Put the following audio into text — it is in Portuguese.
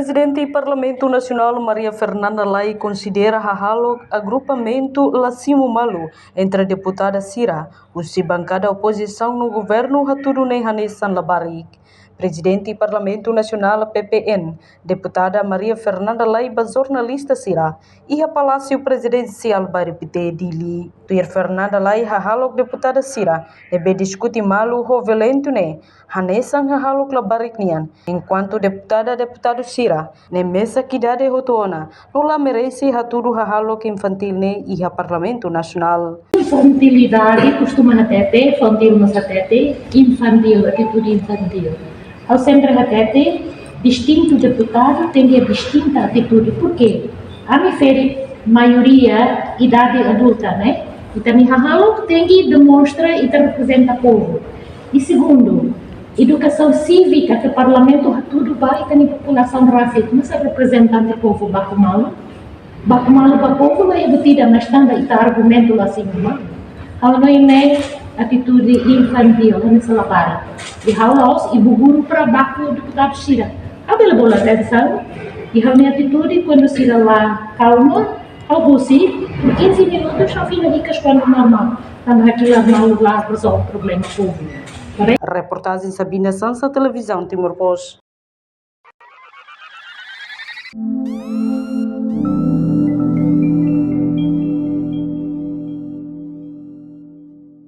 Presidente do Parlamento Nacional Maria Fernanda Lai considera halo agrupamento Lacimo Malu entre a deputada Cira, os bancada oposição no governo Haturu Nehanesan Labarik. Presidente do Parlamento Nacional PPN, deputada Maria Fernanda Lai jornalista Cira, e a Palácio Presidencial Baripite Dili. Tuir Fernanda Lai halo deputada Cira, debe discutir malu ho violento ne, hanesan halo Labarik nian, enquanto deputado Cira, ne mesa kidade hotona, nula merece haturu halo infantil ne e a Parlamento Nacional. Infantilidade costuma na tete, infantil nos tete, infantil, atitude infantil. Ao sempre a tete, distinto deputado tem a distinta atitude. Por quê? A me fere maioria idade adulta, né? E também halo tem que demonstra e representa o povo. E segundo, educação cívica que o parlamento tudo vai tem população racial, mas é representante do povo bacumalu para o povo não é detida, mas também está argumento lá assim, não é atitude infantil, não é salapara. E haus e buguru para baco deputado Cira. Abel bola atenção e a minha atitude quando Cira lá calma, ao sim, por 15 minutos já fica ricas quando normal. Quando aquilo lá resolve o problema do povo. Reportagem Sabina Sansa, Televisão Timor-Poste.